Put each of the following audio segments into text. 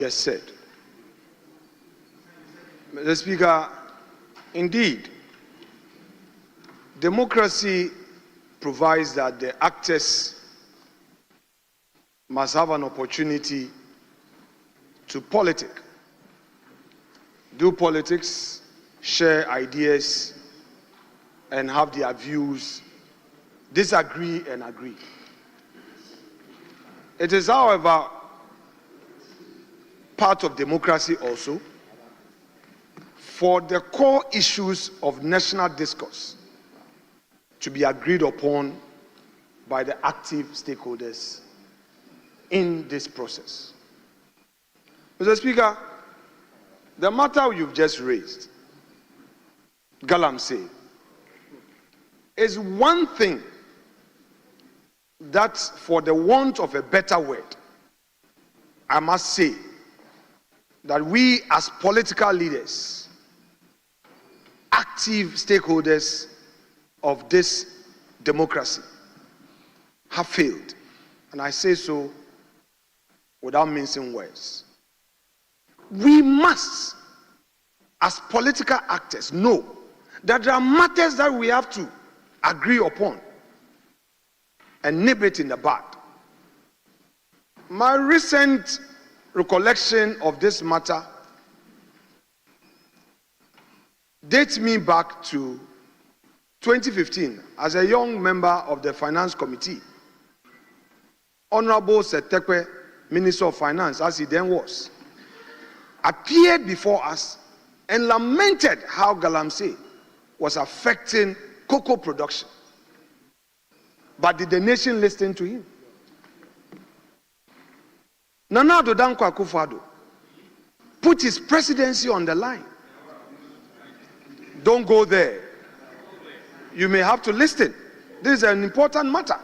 has said. Mr. Speaker, indeed, democracy provides that the actors must have an opportunity to politic, do politics, share ideas, and have their views, disagree and agree. It is, however, part of democracy also for the core issues of national discourse to be agreed upon by the active stakeholders in this process. Mr. Speaker, the matter you've just raised, Galamsey, is one thing that, for the want of a better word, I must say that we as political leaders, active stakeholders of this democracy, have failed. And I say so without mincing words. We must, as political actors, know that there are matters that we have to agree upon and nip it in the bud. My recent recollection of this matter dates me back to 2015 as a young member of the Finance Committee. Honorable Setekwe, Minister of Finance, as he then was, appeared before us and lamented how Galamsey was affecting cocoa production. But did the nation listen to him? Nana Addo Dankwa Akufo-Addo put his presidency on the line. Don't go there. You may have to listen. This is an important matter.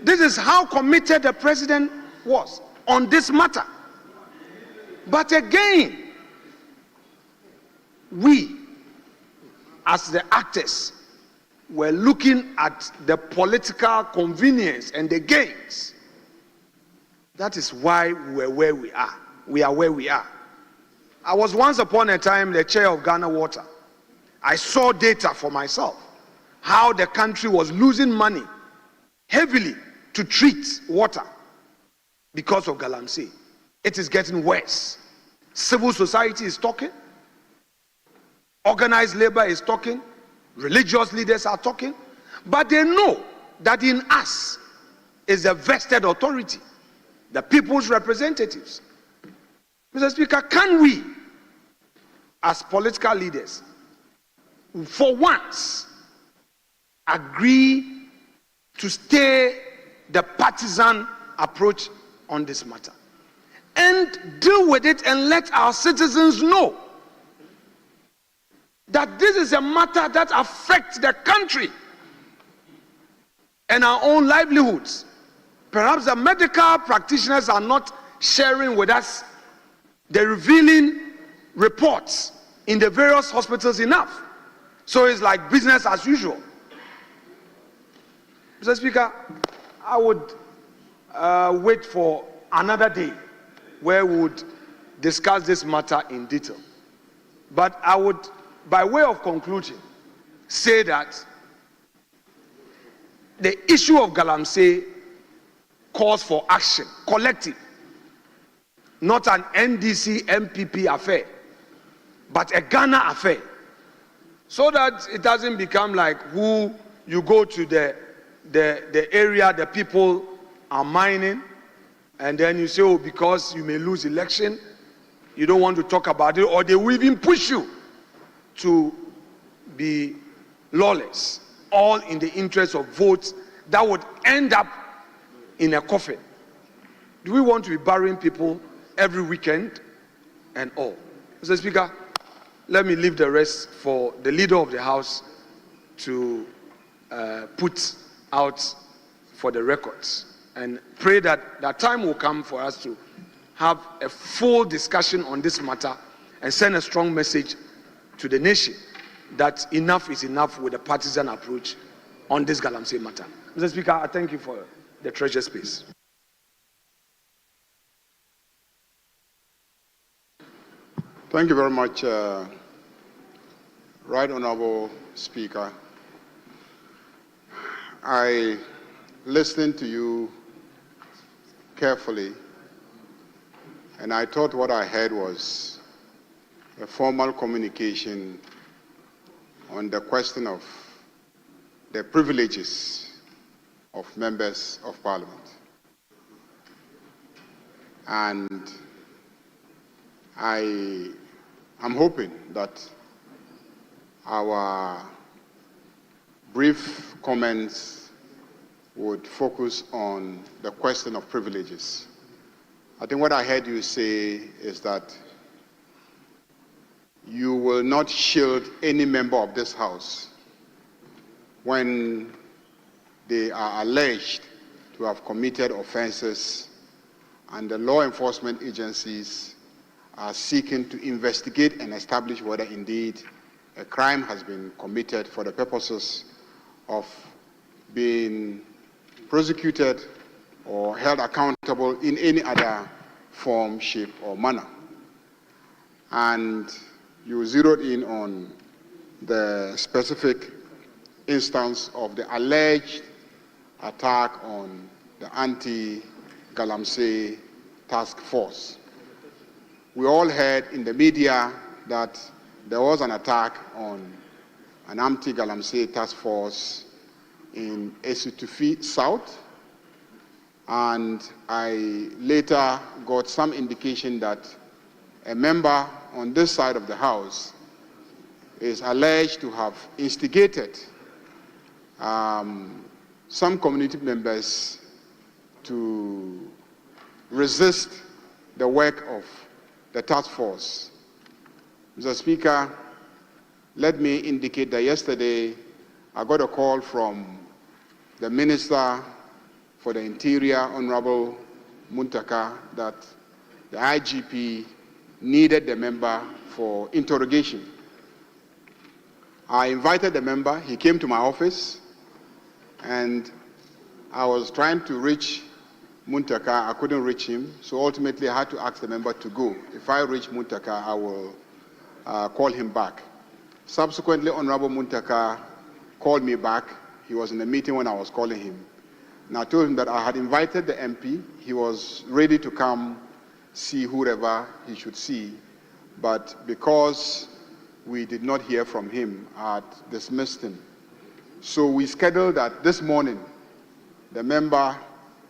This is how committed the president was on this matter. But again, we, as the actors, were looking at the political convenience and the gains. That is why we are where we are. We are where we are. I was once upon a time the chair of Ghana Water. I saw data for myself, how the country was losing money heavily to treat water because of Galamsey. It is getting worse. Civil society is talking. Organized labor is talking. Religious leaders are talking. But they know that in us is a vested authority, the people's representatives. Mr. Speaker, can we, as political leaders, for once, agree to stay the partisan approach on this matter and deal with it and let our citizens know that this is a matter that affects the country and our own livelihoods? Perhaps the medical practitioners are not sharing with us the revealing reports in the various hospitals enough. So it's like business as usual. Mr. Speaker, I would wait for another day where we would discuss this matter in detail. But I would, by way of conclusion, say that the issue of Galamsey calls for action, collective, not an NDC MPP affair, but a Ghana affair, so that it doesn't become like who you go to the area the people are mining, and then you say, oh, because you may lose election, you don't want to talk about it, or they will even push you to be lawless, all in the interest of votes that would end up in a coffin. Do we want to be burying people every weekend and all? Mr. Speaker, let me leave the rest for the leader of the House to put out for the records, and pray that that time will come for us to have a full discussion on this matter and send a strong message to the nation that enough is enough with the partisan approach on this Galamsey matter. Mr. Speaker, I thank you for the treasure space. Thank you very much, Right Honorable Speaker. I listened to you carefully, and I thought what I heard was a formal communication on the question of the privileges of members of Parliament. And I am hoping that our brief comments would focus on the question of privileges. I think what I heard you say is that you will not shield any member of this House when they are alleged to have committed offenses and the law enforcement agencies are seeking to investigate and establish whether indeed a crime has been committed for the purposes of being prosecuted or held accountable in any other form, shape, or manner. And you zeroed in on the specific instance of the alleged attack on the anti-Galamsey task force. We all heard in the media that there was an attack on an anti-Galamsey task force in Esutufi South, and I later got some indication that a member on this side of the House is alleged to have instigated some community members to resist the work of the task force. Mr. Speaker, let me indicate that yesterday I got a call from the Minister for the Interior, Honorable Muntaka, that the IGP needed the member for interrogation. I invited the member, he came to my office, and I was trying to reach Muntaka, I couldn't reach him, so ultimately I had to ask the member to go. If I reach Muntaka, I will call him back. Subsequently, Honorable Muntaka called me back. He was in a meeting when I was calling him. And I told him that I had invited the MP. He was ready to come see whoever he should see, but because we did not hear from him, I had dismissed him. So we scheduled that this morning the member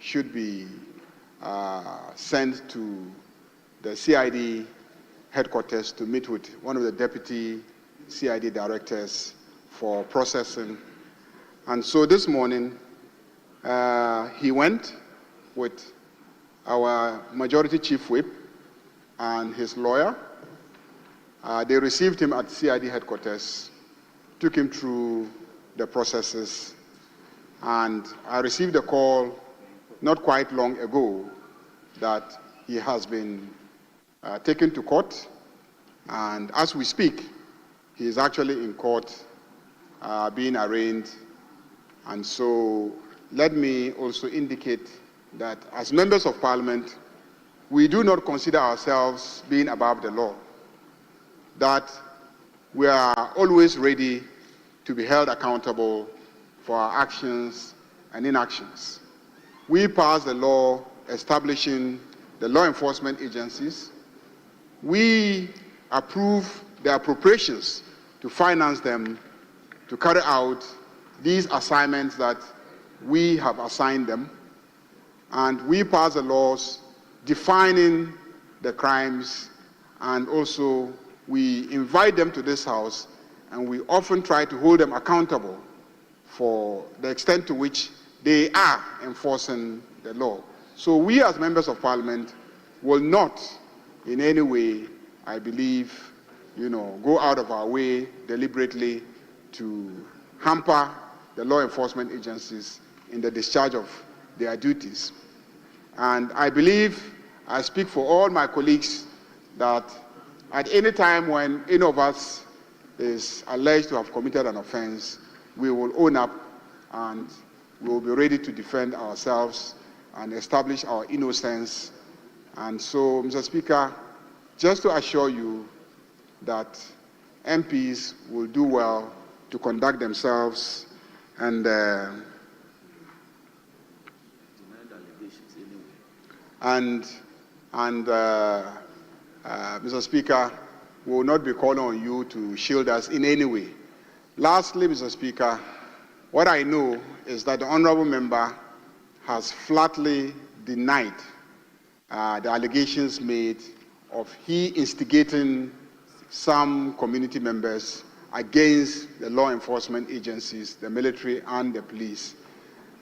should be sent to the CID headquarters to meet with one of the deputy CID directors for processing. And so this morning, he went with our majority chief whip and his lawyer. They received him at CID headquarters, took him through the processes, and I received a call not quite long ago that he has been taken to court, and as we speak, he is actually in court being arraigned. And so let me also indicate that as members of Parliament, we do not consider ourselves being above the law, that we are always ready to be held accountable for our actions and inactions. We passed the law establishing the law enforcement agencies. We approve the appropriations to finance them to carry out these assignments that we have assigned them. And we pass the laws defining the crimes, and also we invite them to this House, and we often try to hold them accountable for the extent to which they are enforcing the law. So we as members of Parliament will not in any way, I believe, go out of our way deliberately to hamper the law enforcement agencies in the discharge of their duties. And I believe, I speak for all my colleagues, that at any time when any of us is alleged to have committed an offense, we will own up and we will be ready to defend ourselves and establish our innocence. And so, Mr. Speaker, just to assure you that MPs will do well to conduct themselves and Mr. Speaker, we will not be calling on you to shield us in any way. Lastly, Mr. Speaker, what I know is that the honorable member has flatly denied the allegations made of he instigating some community members against the law enforcement agencies, the military and the police.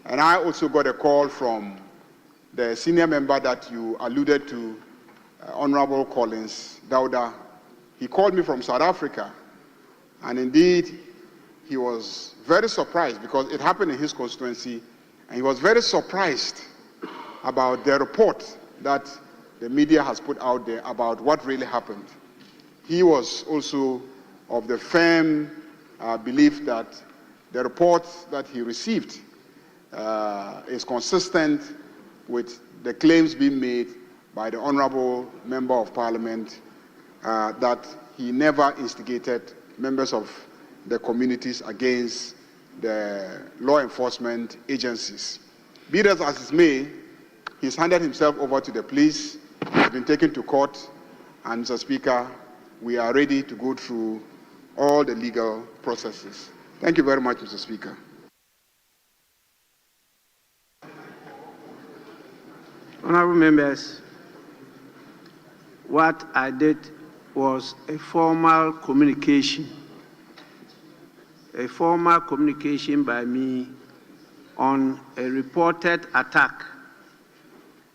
And I also got a call from the senior member that you alluded to, Honorable Collins Dauda. He called me from South Africa, and indeed he was very surprised because it happened in his constituency, and he was very surprised about the report that the media has put out there about what really happened. He was also of the firm belief that the report that he received is consistent with the claims being made by the Honorable Member of Parliament that he never instigated members of the communities against the law enforcement agencies. Be that as it may, he's handed himself over to the police, he's been taken to court, and Mr. Speaker, we are ready to go through all the legal processes. Thank you very much, Mr. Speaker. Honorable members, what I did was a formal communication by me on a reported attack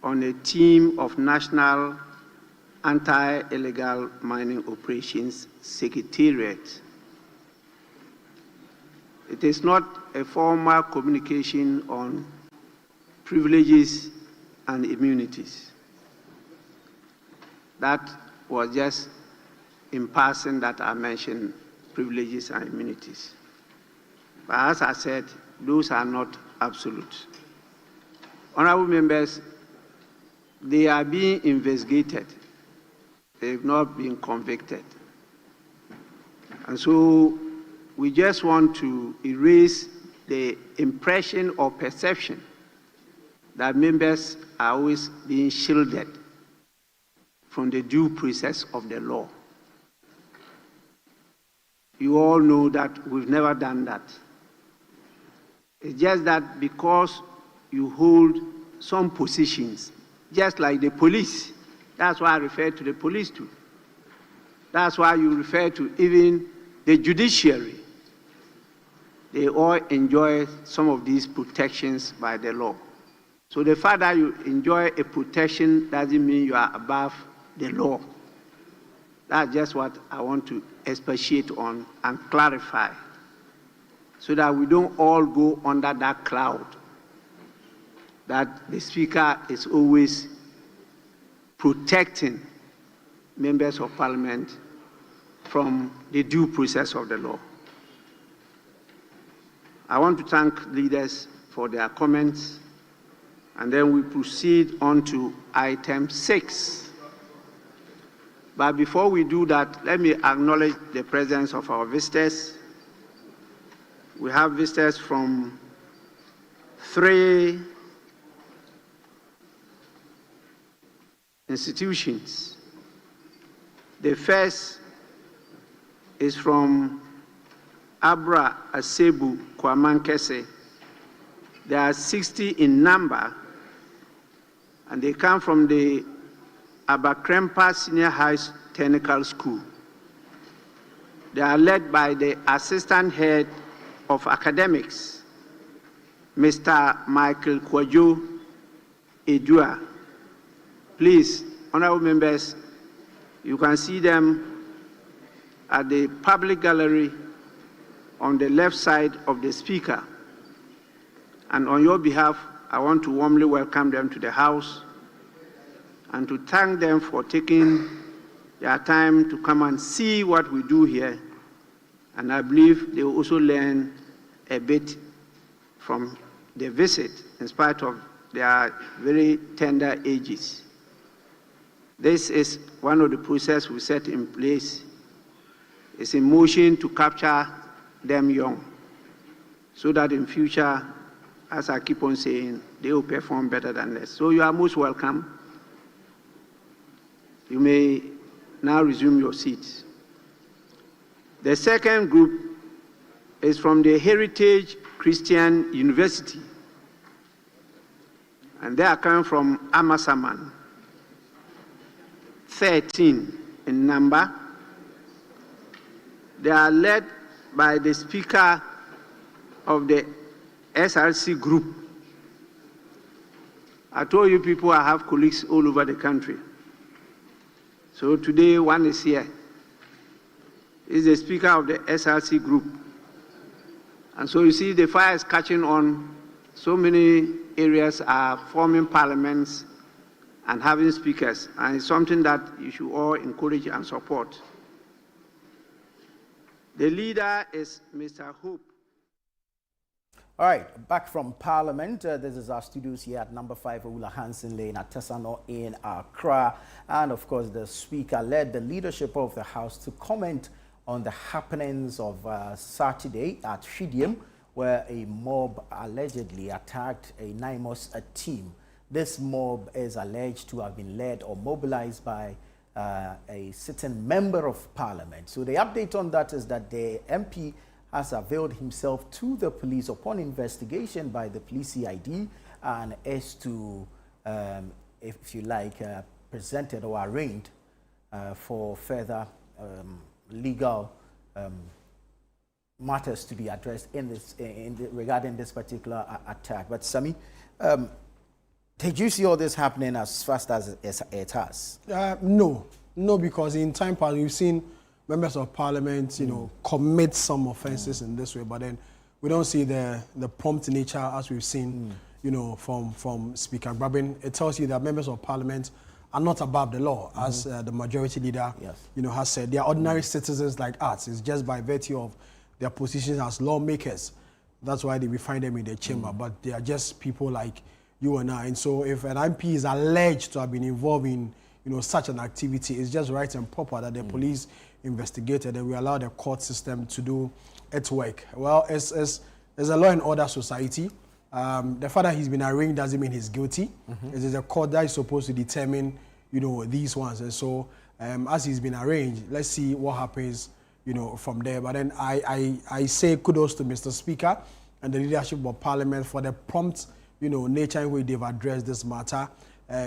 on a team of National Anti-Illegal Mining Operations Secretariat. It is not a formal communication on privileges and immunities. That was just in passing that I mentioned privileges and immunities. But as I said, those are not absolute. Honorable members, they are being investigated. They've not been convicted. And so we just want to erase the impression or perception that members are always being shielded from the due process of the law. You all know that we've never done that. It's just that because you hold some positions, just like the police, that's why I refer to the police too. That's why you refer to even the judiciary. They all enjoy some of these protections by the law. So the fact that you enjoy a protection doesn't mean you are above the law. That's just what I want to expatiate on and clarify, so that we don't all go under that cloud that the Speaker is always protecting members of Parliament from the due process of the law. I want to thank leaders for their comments, and then we proceed on to item 6. But before we do that, let me acknowledge the presence of our visitors. We have visitors from 3 institutions. The first is from Abra Asebu Kwamankese. There are 60 in number, and they come from the Abakrempa Senior High Technical School. They are led by the Assistant Head of Academics, Mr. Michael Kwajo Edua. Please, honorable members, you can see them at the public gallery on the left side of the Speaker. And on your behalf, I want to warmly welcome them to the House and to thank them for taking their time to come and see what we do here. And I believe they will also learn a bit from the visit, in spite of their very tender ages. This is one of the processes we set in place is in motion to capture them young, so that in future, as I keep on saying, they will perform better than this. So you are most welcome. You may now resume your seats. The second group is from the Heritage Christian University, and they are coming from Amasaman, 13 in number. They are led by the Speaker of the SRC group. I told you people I have colleagues all over the country. So today one is here. He's the Speaker of the SRC group. And so you see the fire is catching on. So many areas are forming parliaments and having speakers. And it's something that you should all encourage and support. The leader is Mr. Hope. All right, back from Parliament. This is our studios here at number 5 Oula Hansen Lane at Tesano in Accra. And of course, the Speaker led the leadership of the House to comment on the happenings of Saturday at Shidium, where a mob allegedly attacked a NAIMOS team. This mob is alleged to have been led or mobilized by a certain member of Parliament. So the update on that is that the MP has availed himself to the police upon investigation by the police CID and is to, if you like, presented or arraigned for further legal matters to be addressed in this regarding this particular attack. But Sami, did you see all this happening as fast as it has? No, because in time past we've seen members of Parliament, commit some offences in this way, but then we don't see the prompt nature as we've seen, from Speaker Grabin. It tells you that members of Parliament are not above the law, as the majority leader, has said. They are ordinary citizens like us. It's just by virtue of their positions as lawmakers. That's why we find them in the chamber, but they are just people like you and I. And so if an MP is alleged to have been involved in, such an activity, it's just right and proper that the police investigated and we allow the court system to do its work. Well, it's a law and order society. The fact that he's been arraigned doesn't mean he's guilty. It is a court that is supposed to determine, these ones. And so, as he's been arraigned, let's see what happens, from there. But then I say kudos to Mr. Speaker and the leadership of Parliament for the prompt, nature in which they've addressed this matter.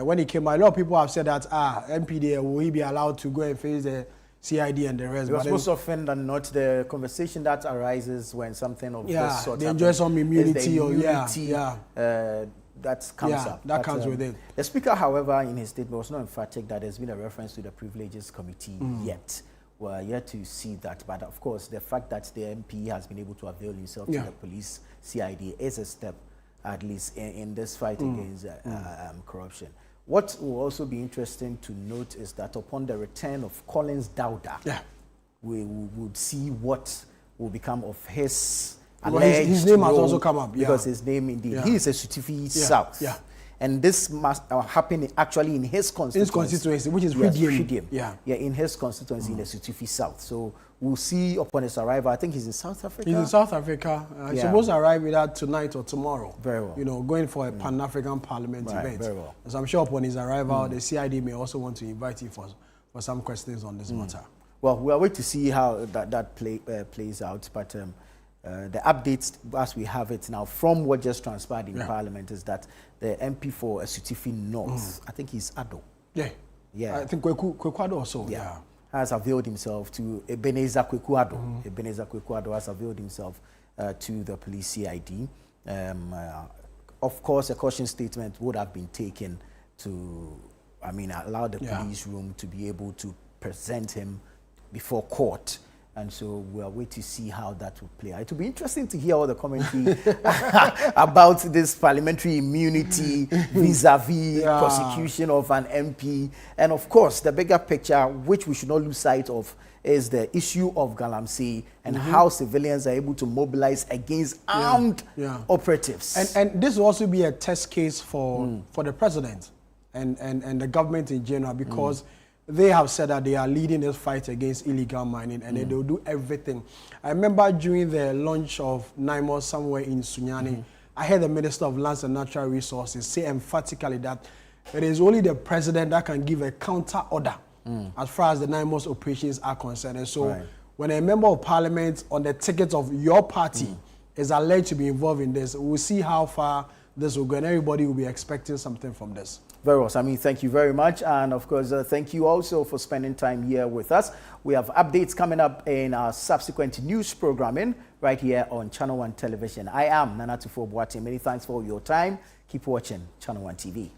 When he came out, a lot of people have said that, MPD, will he be allowed to go and face the CID and the rest? Because most often than not, the conversation that arises when something of this sort they enjoy some immunity, that comes up. That comes with it. The Speaker, however, in his statement was not emphatic that there's been a reference to the Privileges Committee yet. We're yet to see that, but of course, the fact that the MP has been able to avail himself to the police CID is a step, at least in this fight against corruption. What will also be interesting to note is that upon the return of Collins Dauda, we would see what will become of his alleged his name role, has also come up. because his name indeed, he is a Sutufi South. And this must happen actually in his constituency. His constituency, which is Shidium. In his constituency in the Sutufi South. So we'll see upon his arrival. I think he's in South Africa. He's in South Africa. He's supposed to arrive either tonight or tomorrow. Very well. Going for a Pan-African Parliament event. Very well. So I'm sure upon his arrival, the CID may also want to invite him for some questions on this matter. Well, we'll wait to see how that plays out. But the updates, as we have it now, from what just transpired in Parliament, is that the MP for Sutufi North, I think he's Ado. Yeah. I think Kweku Ado also. Has availed himself to Ebenezer Kweku Ado. Ebenezer Kweku Ado has availed himself to the police CID. Of course, a caution statement would have been taken to, allow the police room to be able to present him before court. And so we'll wait to see how that will play out. It will be interesting to hear all the commentary about this parliamentary immunity vis-a-vis prosecution of an MP. And of course, the bigger picture, which we should not lose sight of, is the issue of Galamsey and how civilians are able to mobilize against armed operatives. And this will also be a test case for the president and the government in general, because they have said that they are leading this fight against illegal mining, and they will do everything. I remember during the launch of NAIMOS somewhere in Sunyani, I heard the Minister of Lands and Natural Resources say emphatically that it is only the president that can give a counter order as far as the NAIMOS operations are concerned. And so when a member of parliament on the ticket of your party is alleged to be involved in this, we'll see how far this will go, and everybody will be expecting something from this. Very well. I mean, thank you very much. And of course, thank you also for spending time here with us. We have updates coming up in our subsequent news programming right here on Channel One Television. I am Nana Tufo Boate. Many thanks for your time. Keep watching Channel One TV.